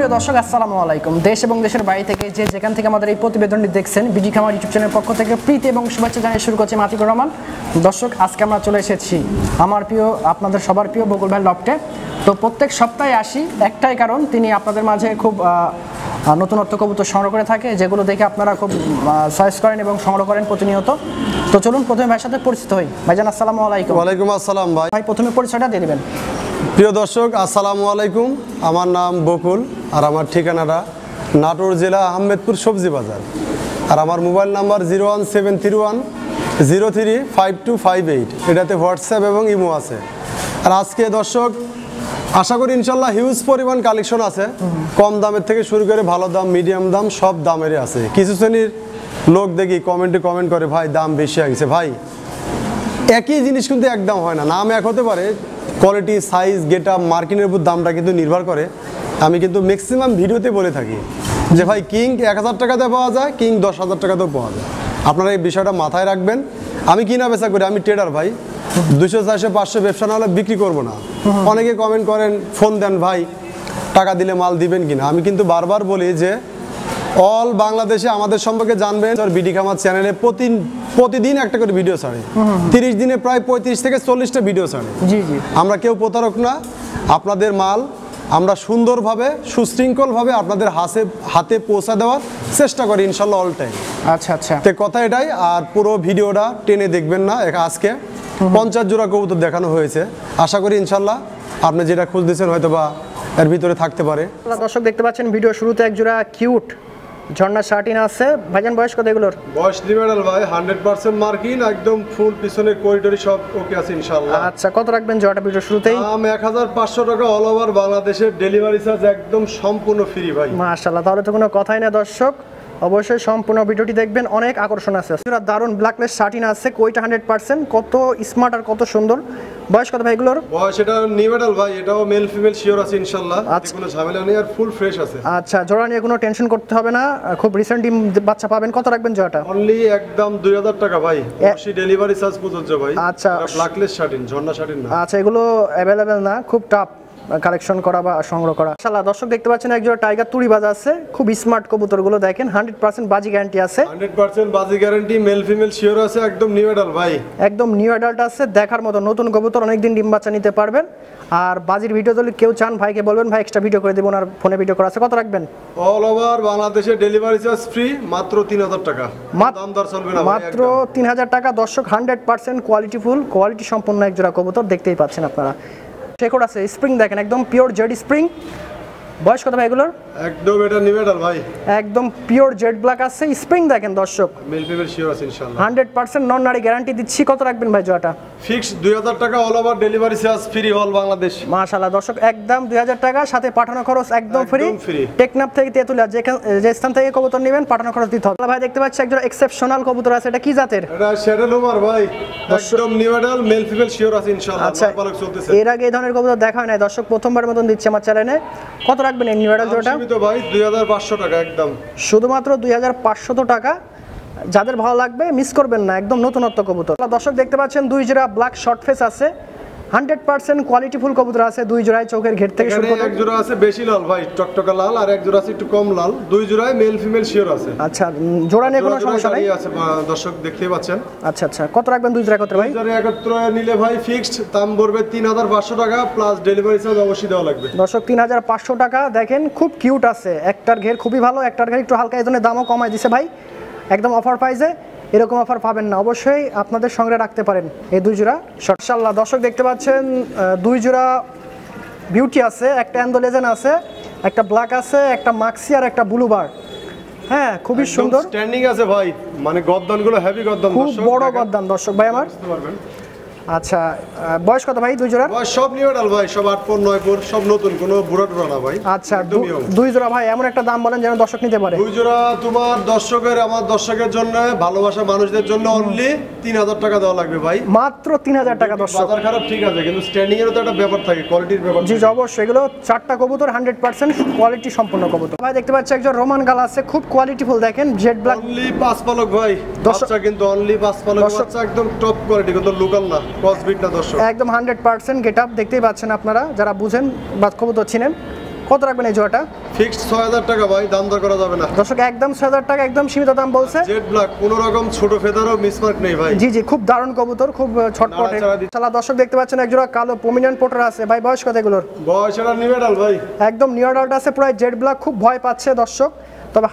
সুপ্রিয় দর্শক আসসালামু আলাইকুম। দেশ এবং দেশের বাইরে থেকে যে যেখান থেকে আমাদের এই প্রতিবেদনটি দেখছেন, বিডি খামার ইউটিউব চ্যানেলের পক্ষ থেকে প্রীতি এবং শুভেচ্ছা জানিয়ে শুরু করছি মাতিকুর রহমান। দর্শক, আজকে আমরা চলে এসেছি আমার প্রিয়, আপনাদের সবার প্রিয় বকুল ভাই লফটে। তো প্রত্যেক সপ্তাহে আসি একটাই কারণ, তিনি আপনাদের মাঝে খুব নতুনত্ব কবুতর সংগ্রহ করে থাকে, যেগুলো দেখে আপনারা খুব চয়েস করেন এবং সংগ্রহ করেন প্রতিনিয়ত। তো চলুন প্রথমে ভাইয়ের সাথে পরিচিত হই। ভাইজান আসসালামু আলাইকুম। ওয়ালাইকুম আসসালাম ভাই। ভাই প্রথমে পরিচয়টা দিয়ে দেবেন। প্রিয় দর্শক আসসালামু আলাইকুম, আমার নাম বকুল আর আমার ঠিকানাটা নাটোর জেলা আহমেদপুর সবজি বাজার। আর আমার মোবাইল নাম্বার 01731035258। এটাতে হোয়াটসঅ্যাপ এবং ইমো আছে। আর আজকে দর্শক আশা করি ইনশাল্লাহ হিউজ পরিমাণ কালেকশন আছে, কম দামের থেকে শুরু করে ভালো দাম, মিডিয়াম দাম, সব দামেরই আছে। কিছু শ্রেণীর লোক দেখি কমেন্টে কমেন্ট করে, ভাই দাম বেশি হয়ে গেছে। ভাই একই জিনিস কিন্তু একদম হয় না, নাম এক হতে পারে, কোয়ালিটি, সাইজ, গেট আপ, মার্কিনের উপর দামটা কিন্তু নির্ভর করে। আমি কিন্তু ম্যাক্সিমাম ভিডিওতে বলে থাকি যে ভাই কিং 1000 টাকাতে পাওয়া যায়, কিং 10,000 টাকাতেও পাওয়া যায়। আপনারা এই বিষয়টা মাথায় রাখবেন। আমি কিনা বেচা করি, আমি ট্রেডার ভাই। 200, 400, 500 ব্যবসা না হলে বিক্রি করবো না। অনেকে কমেন্ট করেন, ফোন দেন, ভাই টাকা দিলে মাল দিবেন কিনা। আমি কিন্তু বারবার বলি যে অল বাংলাদেশে আমাদের সম্পর্কে জানবেন। বিডি খামার চ্যানেলে প্রতিদিন একটা করে ভিডিও ছাড়ে, 30 দিনে প্রায় 35 থেকে 40টা ভিডিও ছাড়ে। জি জি, আমরা কেউ প্রতারক না। আপনাদের মাল আমরা সুন্দরভাবে, সুশৃঙ্খলভাবে আপনাদের হাতে পৌঁছা দেওয়ার চেষ্টা করি ইনশাল্লাহ অল টাইম। আচ্ছা আচ্ছা, তো কথা এটাই। আর পুরো ভিডিওটা টেনে দেখবেন না। আজকে 50 জোড়া কবুতর দেখানো হয়েছে। আশা করি ইনশাল্লাহ আপনি যেটা খুঁজতেছেন হয়তো বা এর ভিতরে থাকতে পারে। দর্শক দেখতে পাচ্ছেন ভিডিও শুরুতে এক জোড়া কিউট ঝর্ণা শার্টিন আছে। ভাইজান বয়স কত এগুলোর? বয়স লিমিটেড ভাই, 100% মার্কিং, একদম ফুল পিছনের করিডোরি সব ওকে আছে ইনশাআল্লাহ। আচ্ছা, কত রাখবেন জোড়াটা ভিডিও শুরুতেই? দাম 1500 টাকা, অল ওভার বাংলাদেশের ডেলিভারি চার্জ একদম সম্পূর্ণ ফ্রি ভাই। মাশাআল্লাহ, তাহলে তো কোনো কথাই না দর্শক, অবশ্যই সম্পূর্ণ ভিডিওটি দেখবেন, অনেক আকর্ষণ আছে। দারুণ ব্ল্যাকলেস শার্টিন আছে, কইটা 100%, কত স্মার্ট আর কত সুন্দর। বয়স কত ভাই এগুলোর? বয়স এটা নিউমেটাল ভাই, এটাও মেল ফিমেল শিওর আছে ইনশাআল্লাহ, কোনো ঝামেলা নেই আর ফুল ফ্রেশ আছে। আচ্ছা, জোড়া নিয়ে কোনো টেনশন করতে হবে না, খুব রিসেন্ট ডিম বাচ্চা পাবেন। কত রাখবেন জোড়াটা? অনলি একদম 2000 টাকা ভাই, অবশ্যই ডেলিভারি চার্জ প্রযোজ্য ভাই। আচ্ছা, ব্ল্যাকলেস শার্টিন, ঝর্ণা শার্টিন না। আচ্ছা, এগুলো অ্যাভেলেবেল না, খুব টাফ কালেকশন করা বা সংগ্রহ করা। মাশাআল্লাহ, দর্শক দেখতে পাচ্ছেন একজোড়া টাইগার তুড়ি বাজ আছে, খুব স্মার্ট কবুতরগুলো দেখেন, 100% বাজি গ্যারান্টি আছে। 100% বাজি গ্যারান্টি, মেল ফিমেল শিওর আছে, একদম নিউ অ্যাডাল্ট ভাই, একদম নিউ অ্যাডাল্ট আছে, দেখার মতো নতুন কবুতর, অনেকদিন ডিম বাচ্চা নিতে পারবেন। আর বাজির ভিডিও যদি কেউ চান ভাইকে বলবেন, ভাই এক্সট্রা ভিডিও করে দেব, আর ফোনে ভিডিও করা আছে। কত রাখবেন? অল ওভার বাংলাদেশে ডেলিভারি চার্জ ফ্রি, মাত্র 3000 টাকা। দাম দর চলবে না, মাত্র 3000 টাকা। দর্শক 100% কোয়ালিটিফুল, কোয়ালিটি সম্পন্ন একজোড়া কবুতর দেখতেই পাচ্ছেন আপনারা। শেকড় আছে, স্প্রিং দেখেন, একদম পিওর জেড স্প্রিং। বয়স কত ভাই এগুলোর? একদম এটা নিউমেটাল ভাই, একদম পিওর জেড ব্ল্যাক আছে, স্প্রিং দেখেন দর্শক, মেল ফিমেল শিওর আছে ইনশাআল্লাহ। 100% নন নারী গ্যারান্টি দিচ্ছি। কত রাখবেন ভাই জোড়াটা? ফিক্স 2000 টাকা, all over delivery charge free, all Bangladesh. মাশাআল্লাহ দর্শক, একদম 2000 টাকা, সাথে পাঠানো খরচ একদম ফ্রি। টেকনাফ থেকে তেতুলিয়া যে স্থান থেকে কবুতর নেবেন পাঠানো খরচ দিতে হবে। ভাই দেখতে পাচ্ছি একজন এক্সেপশনাল কবুতর আছে, এটা কি জাতের? এটা শ্যাডেল ওভার ভাই, একদম নিউমেটাল, মেল ফিমেল শিওর আছে ইনশাআল্লাহ। আচ্ছা, এর আগে এই ধরনের কবুতর দেখা হয় না দর্শক, প্রথমবার মতন দিচ্ছি আমার চ্যানেলে। কত রাখবেন এই নিউমেটাল জোড়াটা? সীমিত ভাই, 2500 টাকা, একদম শুধুমাত্র 2500 টাকা। যাদের ভালো লাগবে মিস করবেন না, একদম নতুনত্ব কবুতর। দর্শক দেখতে পাচ্ছেন দুই জোড়া ব্ল্যাক শর্ট ফেস আছে, 100% কোয়ালিটিফুল কবুতর আছে। দুই জোড়ায় চোখের ঘের থেকে শুরু করে, এক জোড়া আছে বেশি লাল ভাই, টকটকা লাল, আর এক জোড়া আছে একটু কম লাল। দুই জোড়ায় মেল ফিমেল শিওর আছে। আচ্ছা, জোড়া নিয়ে কোনো সমস্যা নাই আছে দর্শক দেখতেই পাচ্ছেন। আচ্ছা আচ্ছা, কত রাখবেন দুই জোড়া কত ভাই? দুই জোড়া একত্রে নিলে ভাই ফিক্সড দাম পড়বে 3500 টাকা, প্লাস ডেলিভারি চার্জ অবশ্যই দেওয়া লাগবে। দর্শক 3500 টাকা। দেখেন খুব কিউট আছে, একটার ঘের খুবই ভালো, একটার ঘের একটু হালকা, এই জন্য দামও কমায় দিছে ভাই, একদম অফার প্রাইসে। এরকম অফার পাবেন না, অবশ্যই আপনাদের সঙ্গে রাখতে পারেন এই দুই জোড়া। মাশাআল্লাহ দর্শক দেখতে পাচ্ছেন দুই জোড়া বিউটি আছে, একটা অ্যান্ডোলেজেন আছে, একটা ব্ল্যাক আছে, একটা মাক্সি আর একটা ব্লু বার। হ্যাঁ, খুবই সুন্দর স্ট্যান্ডিং আছে ভাই, মানে গর্দনগুলো হেভি গর্দন, খুব বড় গর্দন দর্শক ভাই আমার। আচ্ছা, বয়স কত ভাই দুই জোড়া? বয়স সব নিউমেটাল ভাই, সব 8 পর 9 পর, সব নতুন, কোনো বুড়া টুড়া না ভাই। আচ্ছা, দুই জোড়া ভাই এমন একটা দাম বলেন যেন দর্শক নিতে পারে। দুই জোড়া তোমার আমার দর্শকের জন্য, ভালোবাসা মানুষদের জন্য অনলি 3000 টাকা দেওয়া লাগবে ভাই, মাত্র 3000 টাকা। দর্শক বাজার খারাপ ঠিক আছে, কিন্তু স্ট্যান্ডিং এরও তো একটা ব্যাপার থাকে, কোয়ালিটির ব্যাপার। জি অবশ্যই, এগুলো চারটা কবুতর 100% কোয়ালিটি সম্পন্ন কবুতর। ভাই দেখতে পাচ্ছি একজন রোমান গাল আছে, খুব কোয়ালিটিফুল, দেখেন জেড ব্ল্যাক, অনলি 5 পালক ভাই বাচ্চা, কিন্তু অনলি 5 পালক বাচ্চা, একদম টপ কোয়ালিটি, কিন্তু লোকাল না, ক্রসবিট না দর্শক, একদম 100% গেটআপ দেখতেই পাচ্ছেন আপনারা যারা বুঝেন বা কবুতর চিনেন। কত রাখবেন এই জোড়াটা? ফিক্সড 6000 টাকা ভাই, দাম দর করা যাবে না। দর্শক একদম 6000 টাকা, একদম সীমিত দাম বলছে। জেড ব্ল্যাক, কোনো রকম ছোট ফেদারও মিসমার্ক নেই ভাই। জি জি, খুব দারুণ কবুতর, খুব ছটপটে। শালা দর্শক দেখতে পাচ্ছেন এক জোড়া কালো প্রমিনেন্ট পোটার আছে ভাই, বয়স কত এগুলোর? বয়স এটা নিউডাল ভাই, একদম নিউ অ্যাডাল্ট আছে, পুরো জেড ব্ল্যাক, খুব ভয় পাচ্ছে দর্শক। তবে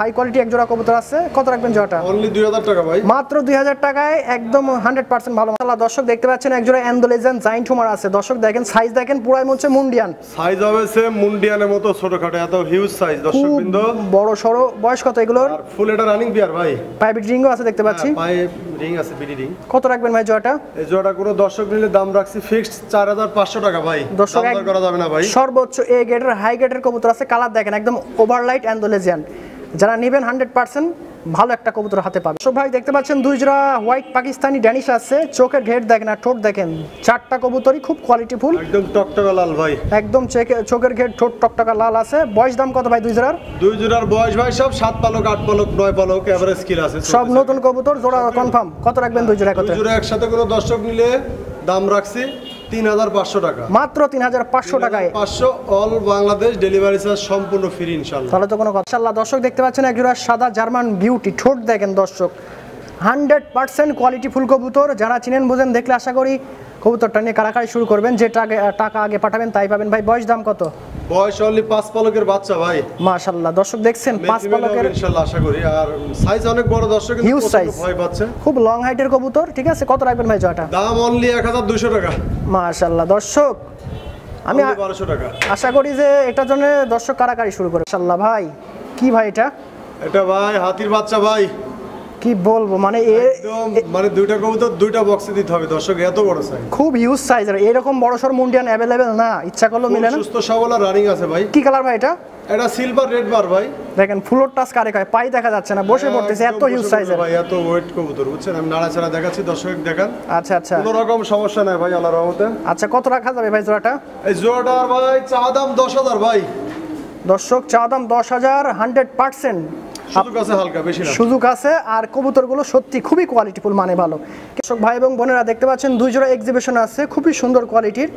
হাই কোয়ালিটি এক জোড়া কবুতর আছে। কত রাখবেন জোড়াটা? অনলি 2000 টাকা ভাই, মাত্র 2000 টাকায় একদম 100% ভালো মাশাআল্লাহ। দর্শক দেখতে পাচ্ছেন এক জোড়া অ্যান্ডোলেজিয়ান জায়ান্ট হুমার আছে। দর্শক দেখেন সাইজ দেখেন, পুরাই হচ্ছে মুন্ডিয়ান সাইজ হবে সেম মুন্ডিয়ানের মতো ছোটখাটো, এত হিউজ সাইজ দর্শক বিন্দু, বড় সরো। বয়স কত এগুলোর? আর ফুল এটা রানিং বিয়ার ভাই, প্রাইভেট রিংও আছে দেখতে পাচ্ছি। পায়ে রিং আছে, বিডি রিং। কত রাখবেন ভাই জোড়াটা? এই জোড়াটা কোনো দর্শক নিলে দাম রাখছি ফিক্সড 4500 টাকা ভাই, দর্শক দাম দর করা যাবে না ভাই। সর্বোচ্চ এ গ্রেডের হাই গ্রেডের কবুতর আছে। কালার দেখেন একদম ওভারলাইট অ্যান্ডোলেজিয়ান, যারা নেবেন 100% ভালো একটা কবুতর হাতে পাবে। সব ভাই দেখতে পাচ্ছেন দুই জোড়া হোয়াইট পাকিস্তানি ড্যানিশ আছে। চোখের ঘের দেখেন আর ঠোঁট দেখেন, চারটা কবুতরই খুব কোয়ালিটিফুল, একদম টকটকা লাল ভাই, একদম চোখের ঘের ঠোঁট টকটকা লাল আছে। বয়স দাম কত ভাই দুই জোড়ার? দুই জোড়ার বয়স ভাই সব 7 পালক 8 পালক 9 পালক এভারেজ স্কিল আছে, সব নতুন কবুতর, জোড়া কনফার্ম। কত রাখবেন দুই জোড়া? কত? দুই জোড়া একসাথে কোনো দর্শক নিলে দাম রাখছি 3500 টাকা, মাত্র 3500 টাকায়। 500 অল বাংলাদেশ ডেলিভারি চার্জ সম্পূর্ণ ফ্রি ইনশাআল্লাহ। তাহলে তো কোনো কথা। ইনশাআল্লাহ দর্শক দেখতে পাচ্ছেন এক জোড়া সাদা জার্মান বিউটি, ঠোঁট দেখেন দর্শক 100% কোয়ালিটি ফুল কবুতর। যারা চিনেন বুঝেন দেখলে আশা করি কবুতরটা নিয়ে কারাকারি শুরু করবেন। যে টাকা আগে পাঠাবেন তাই পাবেন ভাই। বয়স দাম কত? বয়স অনলি 5 পালকের বাচ্চা ভাই, মাশাআল্লাহ দর্শক দেখছেন 5 পালকের ইনশাআল্লাহ আশা করি। আর সাইজ অনেক বড় দর্শক, কিন্তু হিউজ সাইজ, ভয় পাচ্ছে, খুব লং হাইটের কবুতর। ঠিক আছে, কত রাখবেন ভাই জয়টা? দাম অনলি 1200 টাকা, মাশাআল্লাহ দর্শক আমি 1200 টাকা। আশা করি যে এটার জন্য দর্শক কারাকারি শুরু করে। মাশাআল্লাহ ভাই, কি ভাই এটা? এটা ভাই হাতির বাচ্চা ভাই, কি বলবো মানে একদম মানে দুইটা কবুতর দুইটা বক্সে দিতে হবে দর্শক, এত বড় সাইজ, খুব হিউজ সাইজের। এরকম বড়সড় মুন্ডিয়ান অ্যাভেলেবেল না, ইচ্ছা করলো মিলে না। সুস্থ সবল আর রানিং আছে ভাই। কি কালার ভাই এটা? এটা সিলভার রেড বার ভাই, দেখেন ফ্লোর টাচ কারে কয়, পাই দেখা যাচ্ছে না, বসে পড়তেছে, এত হিউজ সাইজের ভাই, এত ওয়েট কবুতর বুঝছেন। আমি নাড়াচাড়া দেখাচ্ছি, দর্শক দেখান। আচ্ছা আচ্ছা, কোনো রকম সমস্যা নাই ভাই আল্লাহর রহমতে। আচ্ছা কত রাখা যাবে ভাই জোড়াটা? এই জোড়াটার ভাই চা দাম 10000 ভাই, দর্শক চা দাম 10000, 100% সুযোগ আছে হালকা, বেশি না। সুযোগ আছে। আর কবুতরগুলো সত্যি খুবই কোয়ালিটিফুল, মানে ভালো। কৃষক ভাই এবং বোনেরা দেখতে পাচ্ছেন দুই জোড়া এক্সিবিশন আছে, খুবই সুন্দর কোয়ালিটির।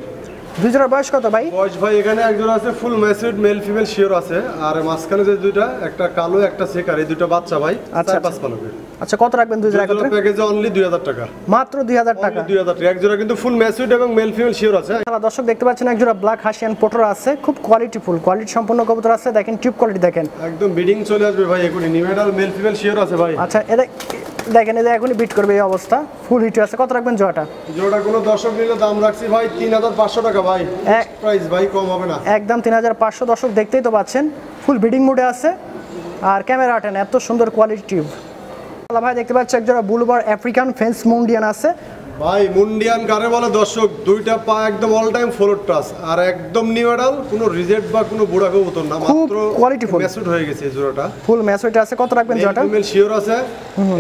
দুই জোড়ার বয়স কত ভাই? বয়স ভাই এখানে একজন আছে ফুল ম্যাচিউরড মেল ফিমেল শিওর আছে, আর মাঝখানে যে দুইটা, একটা কালো একটা সেকার, এই দুইটা বাচ্চা ভাই, আচ্ছা 5 পালকের। আচ্ছা কত রাখবেন দুই জোড়া একত্রে? প্যাকেজে অনলি 2000 টাকা, মাত্র 2000 টাকা। 2000 টাকা এক জোড়া, কিন্তু ফুল ম্যাচিউরড এবং মেল ফিমেল শিওর আছে। দর্শক দেখতে পাচ্ছেন এক জোড়া ব্ল্যাক হাসিয়ান পোটর আছে, খুব কোয়ালিটিফুল, কোয়ালিটি সম্পন্ন কবুতর আছে। দেখেন টিউব কোয়ালিটি দেখেন, একদম বিডিং চলে আসবে ভাই এখনই। নিউডাল মেল ফিমেল শিওর আছে ভাই। আচ্ছা এটা দেখেন, এটা এখনই বিট করবে এই অবস্থা, ফুল হিট আছে। কত রাখবেন জোড়াটা? জোড়া কোনো দর্শক নিলে দাম রাখছি ভাই 3500 টাকা ভাই, প্রাইস ভাই কম হবে না, একদম 3500। দর্শক দেখতেই তো পাচ্ছেন ফুল বিডিং মোডে আছে, আর ক্যামেরা আটেন, এত সুন্দর কোয়ালিটি টিউব। ভাই দেখতে পাচ্ছি এক জোড়া বুলবার আফ্রিকান ফেন্স মুন্ডিয়ান আছে ভাই। মুন্ডিয়ান কারে বলে দর্শক, দুইটা পা একদম অল টাইম ফ্লোর টাচ, আর একদম নিউ অ্যাডাল, কোনো রিজেক্ট বা কোনো বুড়া কবুতর না, মাত্র কোয়ালিটিফুল ম্যাচিউরড হয়ে গেছে এই জোড়াটা, ফুল ম্যাচুরিটি আছে। কত রাখবেন জোড়াটা? ফিমেল শিওর আছে।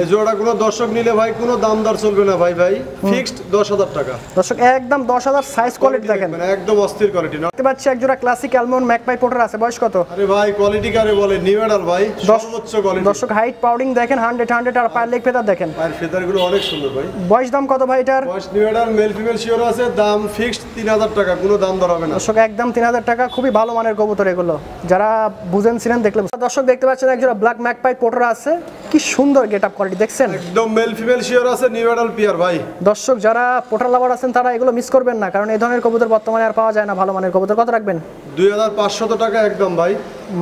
এই জোড়াটা কোনো দর্শক নিলে ভাই কোনো দাম দর চলবে না ভাই, ফিক্সড 10000 টাকা। দর্শক একদম 10000, সাইজ কোয়ালিটি দেখেন, মানে একদম অস্থির কোয়ালিটি না। দেখতে পাচ্ছি এক জোড়া ক্লাসিক অ্যালমন্ড ম্যাকপাই পোটার আছে। বয়স কত? আরে ভাই কোয়ালিটি কারে বলে, নিউ অ্যাডাল ভাই, সর্বোচ্চ কোয়ালিটি। দর্শক হাইট পাউডিং দেখেন 100 আর পায়ের লেগ ফেদার দেখেন, আর ফেদারগুলো অনেক সুন্দর ভাই। বয়স দাম কত ভাই এটার? বয়স new adult male female sure আছে, দাম ফিক্সড 3000 টাকা, কোনো দাম দর হবে না। দর্শক একদম 3000 টাকা, খুবই ভালো মানের কবুতর এগুলো, যারা বুঝেন ছিলেন দেখলে। দর্শক দেখতে পাচ্ছেন এক জোড়া ব্ল্যাক ম্যাকপাই পোটার আছে, কি সুন্দর গেটআপ কোয়ালিটি দেখছেন, একদম মেল ফিমেল শিওর আছে, নিউ অ্যাডাল পিয়ার ভাই। দর্শক যারা পোটার লাভার আছেন তারা এগুলো মিস করবেন না, কারণ এই ধরনের কবুতর বর্তমানে আর পাওয়া যায় না, ভালো মানের কবুতর। কত রাখবেন? 2500 টাকা একদম ভাই,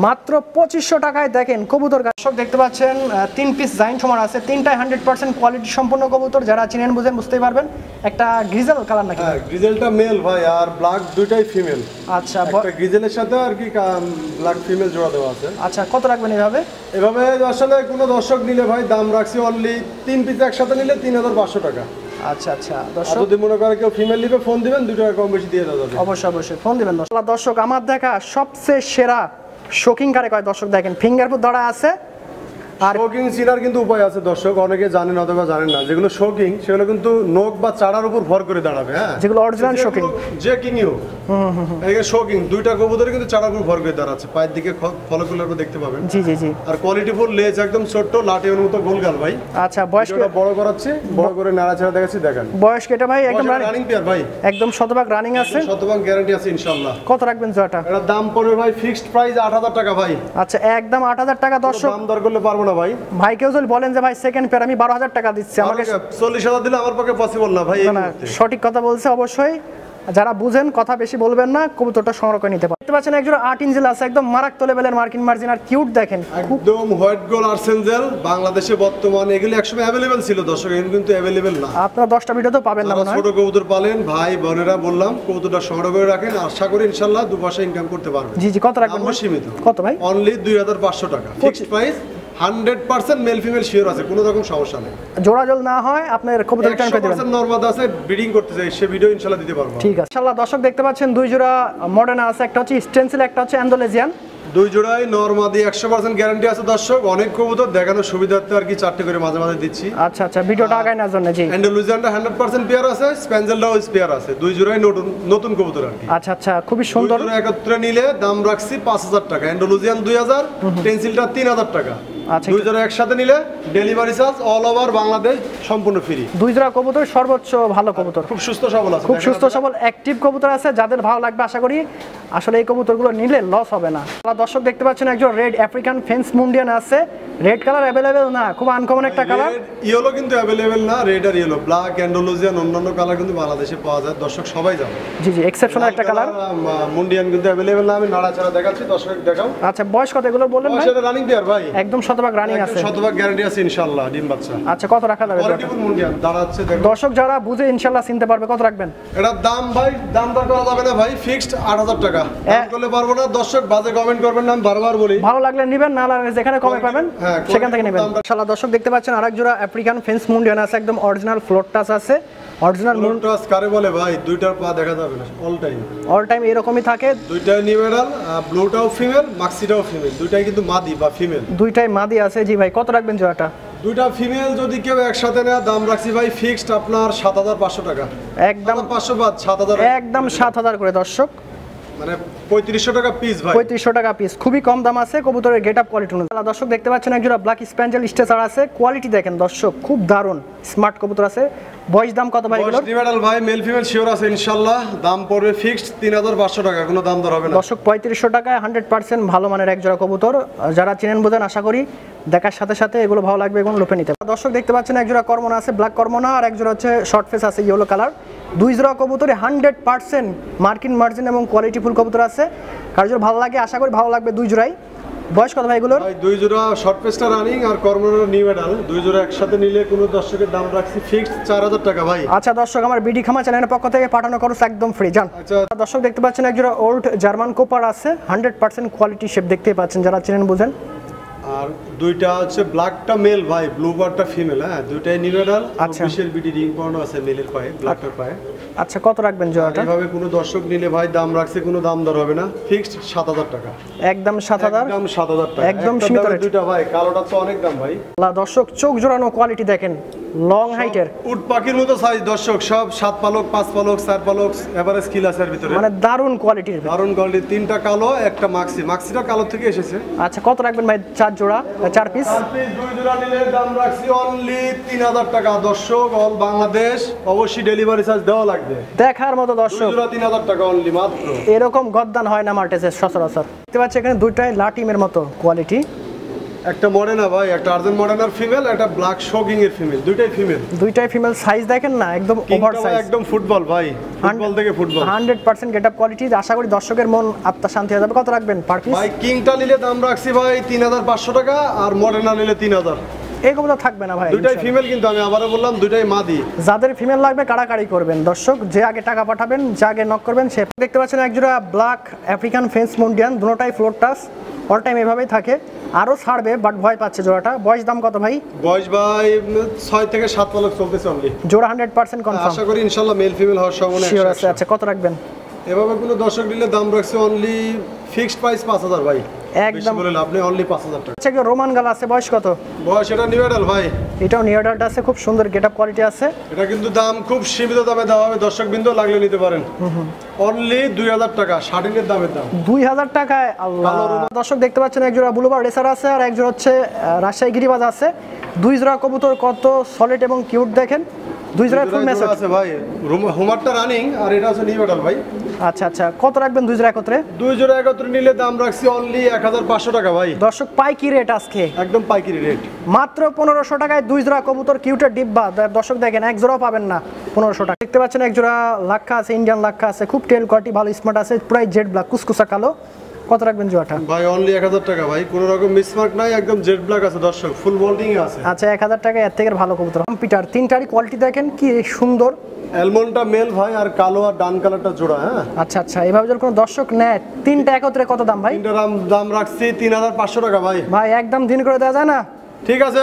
মাত্র 2500 টাকায় দেখেন কবুতর। দর্শক দেখতে পাচ্ছেন 3 পিস জাইন্ট সমান আছে, তিনটাই 100% কোয়ালিটি সম্পন্ন কবুতর, যারা চিনেন বুঝেন বুঝতেই পারবেন। একটা গ্রিজেল কালার নাকি? হ্যাঁ গ্রিজেলটা মেল ভাই, আর ব্ল্যাক দুইটাই ফিমেল। আচ্ছা একটা গ্রিজেলের সাথে আর কি ব্ল্যাক ফিমেল জোড়া দেওয়া আছে। আচ্ছা কত রাখবেন এভাবে? এভাবে আসলে কোনো দর্শক নিলে ভাই দাম রাখছি অনলি 3 পিস একসাথে নিলে 3500 টাকা। আচ্ছা আচ্ছা আর দর্শক যদি মনে করে কেউ ফিমেল নিবে ফোন দিবেন, 2 টাকা কম বেশি দিয়ে দেওয়া যাবে। অবশ্যই অবশ্যই ফোন দিবেন। দর্শক আমার দেখা সবচেয়ে সেরা শোকিং কারে কয়, দর্শক দেখেন ফিঙ্গারপ্রিন্ট ধরা আছে, আর শোকিং চিনার কিন্তু উপায় আছে দর্শক, অনেকে জানেন অথবা জানেন না। যেগুলো শোকিং সেগুলো কিন্তু নোক বা চাড়ার উপর ভর করে দাঁড়াবে, হ্যাঁ, যেগুলো অরিজিনাল শোকিং, যে কিংই হোক। এদিকে শোকিং দুইটা কবুতরে কিন্তু চাড়ার উপর ভর করে দাঁড়াচ্ছে, পায়ের দিকে ফলকগুলো দেখতে পাবেন। জি জি জি। আর কোয়ালিটি ফুল লেজ একদম ছোট্ট লাঠির মতো গোলগাল ভাই। আচ্ছা বয়স বড় করাচ্ছি, বড় করে নাড়াচাড়া দেখাচ্ছি, দেখেন বয়স কেটে ভাই একদম রানিং পেয়ার ভাই, একদম শতভাগ রানিং আছে, শতভাগ গ্যারান্টি আছে ইনশাআল্লাহ। কত রাখবেন জোড়াটা? এটা দাম পড়বে ভাই ফিক্সড প্রাইস 8000 টাকা ভাই। আচ্ছা একদম 8000 টাকা দর্শক, দাম দর করলে পারবো না ভাই। ভাই কেউ যদি বলেন যে ভাই সেকেন্ড পেয়ার আমি 12000 টাকা দিচ্ছি, আমাকে 40000 দিলে আমার পক্ষে পসিবল না ভাই। না সঠিক কথা বলছে অবশ্যই, যারা বুঝেন কথা বেশি বলবেন না, কবুতরটা সংগ্রহ করে নিতে পারেন। দেখতে পাচ্ছেন একজোড়া 8 ইঞ্চেল আছে, একদম মারাত্মক লেভেলের মার্কিন মার্জিন আর কিউট দেখেন, একদম হোয়াইট গোল্ড আর্সেঞ্জেল। বাংলাদেশে বর্তমানে এগুলো একসময় অ্যাভেলেবেল ছিল দর্শক, এখন কিন্তু অ্যাভেলেবেল না। আপনারা 10টা ভিডিও তো পাবেন না মনে হয়। ছোট কবুতর পালেন ভাই বোনেরা, বললাম কবুতরটা সংগ্রহ করে রাখেন, আশা করি ইনশাআল্লাহ দু পয়সা ইনকাম করতে পারবেন। জি জি, কত রাখবেন? আমার সীমিত, কত ভাই? অনলি 2500 টাকা fixed price. 100% male female sure আছে, কোনো রকম সমস্যা নেই। জোড়া জল না হয় আপনার কবুতর রিটার্ন করে দিবেন। 100% নরমাল আছে, ব্রিডিং করতে চাই সে ভিডিও ইনশাআল্লাহ দিতে পারবো। ঠিক আছে ইনশাআল্লাহ। দর্শক দেখতে পাচ্ছেন দুই জোড়া মডার্ন আছে, একটা হচ্ছে স্টেনসিল, একটা হচ্ছে অ্যান্ডোলেজিয়ান। দুই জোড়াই নরমাদি 100% গ্যারান্টি আছে দর্শক। অনেক কবুতর দেখানোর সুবিধার্থে আর কি চারটে করে মাঝে মাঝে দিচ্ছি। আচ্ছা আচ্ছা, ভিডিওটা আগায় না জন্য। জি, অ্যান্ডালুজিয়ানটা 100% পেয়ার আছে, স্প্যাঞ্জেলটাও পেয়ার আছে। দুই জোড়াই নতুন কবুতর আর কি। আচ্ছা আচ্ছা, খুবই সুন্দর। দুই জোড়া একত্রে নিলে দাম রাখছি 5000 টাকা, অ্যান্ডালুজিয়ান 2000, টেনসিলটা 3000 টাকা। আচ্ছা, দুই জোড়া একসাথে নিলে delivery charge all over Bangladesh সম্পূর্ণ ফ্রি। দুই জোড়া কবুতর সর্বোচ্চ ভালো কবুতর, খুব সুস্থ সবল আছে, খুব সুস্থ সবল অ্যাক্টিভ কবুতর আছে, যাদের ভালো লাগবে আশা করি আসলে এই কবুতরগুলো নিলে লস হবে না। দর্শক দেখতে পাচ্ছেন একজন রেড আফ্রিকান ফেন্স মুন্ডিয়ান আছে, রেড কালার অ্যাভেলেবেল না, খুব আনকমন একটা কালার। ইয়েলো কিন্তু অ্যাভেলেবেল না, রেড আর ইয়েলো, ব্ল্যাক, অ্যান্ডালুজিয়ান অন্যান্য কালার কিন্তু বাংলাদেশে পাওয়া যায়, দর্শক সবাই জানে। জি জি, এক্সেপশনাল একটা কালার। মুন্ডিয়ান কিন্তু অ্যাভেলেবেল না, আমি নাড়াচাড়া দেখাচ্ছি, দর্শক দেখাও। আচ্ছা বয়স কত এগুলো বললেন ভাই? সেটা রানিং পেয়ার ভাই, একদম শতভাগ রানিং আছে, শতভাগ গ্যারান্টি আছে ইনশাআল্লাহ, ডিম বাচ্চা। আচ্ছা কত রাখা যাবে? কোয়ালিটিফুল মুন্ডিয়ান দাঁড়াচ্ছে দেখো। দর্শক যারা বুঝে ইনশাআল্লাহ চিনতে পারবে, কত রাখবেন? এটার দাম ভাই দাম দর করা যাবে না ভাই, ফিক্সড 8000 টাকা। দাম করলে পারবো না দর্শক, বাজে কমেন্ট করবেন না, আমি বারবার বলি। ভালো লাগলে নেবেন, না লাগলে যেখানে কমে পাবেন সেখান থেকে নেবেন ইনশাআল্লাহ। দর্শক দেখতে পাচ্ছেন আরেক জোড়া আফ্রিকান ফেন্স মুন্ডিয়ান আছে, একদম অরিজিনাল ফ্লোর টাচ আছে। অরিজিনাল মুন টাচ কারে বলে ভাই? দুইটার পা দেখা যাবে না অল টাইম এরকমই থাকে। দুইটাই নিউমেরাল, ব্লুটাও ফিমেল, মাক্সিটাও ফিমেল, দুইটাই কিন্তু মাদি বা ফিমেল, দুইটাই মাদি আছে। জি ভাই, কত রাখবেন জোড়াটা? দুইটা ফিমেল যদি কেউ একসাথে নেয় দাম রাখছি ভাই ফিক্সড আপনার 7500 টাকা। একদম 500 বাদ 7000, একদম 7000 করে দর্শক, মানে 3500 টাকা পিস ভাই, 3500 টাকা পিস, খুবই কম দাম আছে কবুতরের গেট আপ কোয়ালিটি অনুযায়ী। দর্শক দেখতে পাচ্ছেন একজোড়া ব্ল্যাক স্প্যাঞ্জেল স্টেচার আছে, কোয়ালিটি দেখেন দর্শক, খুব দারুণ স্মার্ট কবুতর আছে। বয়স দাম কত ভাই এগুলোর? নিউমেরাল ভাই, মেল ফিমেল শিওর আছে ইনশাআল্লাহ। দাম পড়বে ফিক্সড 3500 টাকা, কোনো দাম দর হবে না দর্শক। 3500 টাকায় 100% ভালো মানের এক জোড়া কবুতর, যারা চিনেন বোঝেন আশা করি দেখার সাথে সাথে এগুলো ভালো লাগবে এবং লুপে নিতে। দর্শক দেখতে পাচ্ছেন এক জোড়া কর্মনা আছে, ব্ল্যাক কর্মনা, আর এক জোড়া হচ্ছে শর্ট ফেস আছে ইয়েলো কালার। দুই জোড়া কবুতরে 100% মার্কিন মার্জিন এবং কোয়ালিটি ফুল কবুতর আছে। কার জোড়া ভালো লাগে আশা করি ভালো লাগবে দুই জোড়াই। বয়স কত ভাই এগুলোর? ভাই দুই জোড়া শর্ট পেস্টটা রানিং আর কর্মনার নিউমেরাল, দুই জোড়া একসাথে নিলে কোনো দর্শকের দাম রাখছি ফিক্সড 4000 টাকা ভাই। আচ্ছা দর্শক, আমার বিডি খামা চ্যানেলের পক্ষ থেকে পাঠানো খরচ একদম ফ্রি, জান। আচ্ছা দর্শক দেখতে পাচ্ছেন এক জোড়া ওল্ড জার্মান কোপার আছে, 100% কোয়ালিটি শেপ দেখতেই পাচ্ছেন, যারা চিনেন বুঝেন। আর দুইটা হচ্ছে ব্ল্যাকটা মেল ভাই, ব্লু বারটা ফিমেল, হ্যাঁ দুইটাই নিউমেরাল। আচ্ছা, বিশের বিডি রিং পরানো আছে মেলের পায়ে, ব্ল্যাকটার পায়ে। আচ্ছা কত রাখবেন জোড়াটা? এইভাবে কোনো দর্শক নিলে ভাই দাম রাখছে, কোনো দাম দর হবে না, ফিক্সড 7000 টাকা, একদম 7000, একদম 7000 টাকা, একদম সীমিত রেট। দুইটা ভাই, কালোটা তো অনেক দাম ভাই। দর্শক চোখ জোড়ানো কোয়ালিটি দেখেন, লং হাইটের, উট পাখির মতো সাইজ দর্শক, সব 7 পালক 5 পালক 4 পালক এভারেজ কিল আছে এর ভিতরে, মানে দারুণ কোয়ালিটির, দারুণ কোয়ালিটি। তিনটা কালো, একটা মাক্সি, মাক্সিটা কালো থেকে এসেছে। আচ্ছা কত রাখবেন ভাই? 4 জোড়া, 4 পিস। দুই জোড়া নিলে দাম রাখছি অনলি 3000 টাকা দর্শক, অল বাংলাদেশ অবশ্যই ডেলিভারি চার্জ দেওয়া লাগবে। দেখার মতো দর্শক, দুই জোড়া 3000 টাকা অনলি মাত্র। এরকম গদ্দান হয় না মার্টেসের সচরাচর। দেখতে পাচ্ছি এখানে দুইটাই লাটিমের মতো কোয়ালিটি, একটা মডেনা ভাই, একটা আর্জেন্ট মডেনার ফিমেল, একটা ব্ল্যাক শোকিং এর ফিমেল, দুইটাই ফিমেল। দুইটাই ফিমেল, সাইজ দেখেন না একদম ওভার সাইজ, একদম ফুটবল ভাই, ফুটবল থেকে ফুটবল, 100% গেটআপ কোয়ালিটি। আশা করি দর্শকের মন আত্মা শান্তি হয়ে যাবে। কত রাখবেন পার পিস? ভাই কিংটা নিলে দাম রাখছি ভাই 3500 টাকা, আর মডেনা নিলে 3000। এই কবুতর থাকবে না ভাই, দুইটাই ফিমেল, কিন্তু আমি আবারও বললাম দুইটাই মাদি। যাদের ফিমেল লাগবে কাড়াকাড়ি করবেন দর্শক, যে আগে টাকা পাঠাবেন, যে আগে নক করবেন সে। দেখতে পাচ্ছেন একজোড়া ব্ল্যাক আফ্রিকান ফেন্স মুন্ডিয়ান, দুটোটাই ফ্লোর টাচ, অল টাইম এভাবেই থাকে। আরো ছাড়বে বাট ভয় পাচ্ছে জোড়াটা। বয়স দাম কত ভাই? বয়স ভাই 6 থেকে 7 পালক চলতেছে অনলি, জোড়া 100% কনফার্ম, আশা করি ইনশাআল্লাহ মেল ফিমেল হওয়ার সম্ভাবনা শিওর আছে। আচ্ছা কত রাখবেন? এভাবে কোনো দর্শক নিলে দাম রাখছে অনলি ফিক্সড প্রাইস 5000 ভাই। একদম। বেশি বলে লাভ নেই, অনলি 5000 টাকা। আচ্ছা, রোমান গাল আছে, বয়স কত? বয়স এটা নিউ অ্যাডাল্ট ভাই। এটাও নিউ অ্যাডাল্ট আছে, খুব সুন্দর গেটআপ কোয়ালিটি আছে। এটা কিন্তু দাম খুব সীমিত দামে দেওয়া হবে, দর্শক বিন্দু লাগলে নিতে পারেন। অনলি 2000 টাকা, শার্টিনের দামের দাম। 2000 টাকায়। আল্লাহ, দর্শক দেখতে পাচ্ছেন এক জোড়া ব্লুবার রেসার আছে আর এক জোড়া হচ্ছে রাজশাহী গিরিবাজ আছে। দুই জোড়া কবুতর কত সলিড এবং কিউট দেখেন, দুই জোড়া ফুল মেসেজ আছে ভাই। হোমারটা রানিং আর এটা আছে নিউ অ্যাডাল্ট ভাই। আচ্ছা আচ্ছা, কত রাখবেন দুই জোড়া একত্রে? দুই জোড়া একত্রে নিলে দাম রাখছি অনলি 1500 টাকা ভাই। দর্শক পাইকি রেট আজকে একদম পাইকারি রেট, মাত্র 1500 টাকায় দুই জোড়া কবুতর কিউটের ডিব্বা। দর্শক দেখেন, এক জোড়াও পাবেন না 1500 টাকা। দেখতে পাচ্ছেন এক জোড়া লাক্ষা আছে, ইন্ডিয়ান লাক্ষা আছে, খুব টেল কোয়ালিটি ভালো, স্মার্ট আছে, প্রায় জেড ব্ল্যাক কুসকুসা কালো। কত রাখবেন জোড়াটা? ভাই অনলি 1000 টাকা ভাই, কোনো রকম মিসমার্ক নাই, একদম জেড ব্ল্যাক আছে দর্শক, ফুল বোল্ডিং আছে। আচ্ছা, 1000 টাকা এর থেকে ভালো কবুতর। কম্পিউটার তিনটারই কোয়ালিটি দেখেন কি সুন্দর। অ্যালমন্ডটা মেল ভাই, আর কালো আর ডান কালারটা জোড়া। হ্যাঁ আচ্ছা আচ্ছা, এভাবে যদি কোনো দর্শক নেয় তিনটা একত্রে কত দাম ভাই? তিনটার দাম রাখছি 3500 টাকা ভাই। ভাই একদম দিন করে দেওয়া যায় না? ঠিক আছে।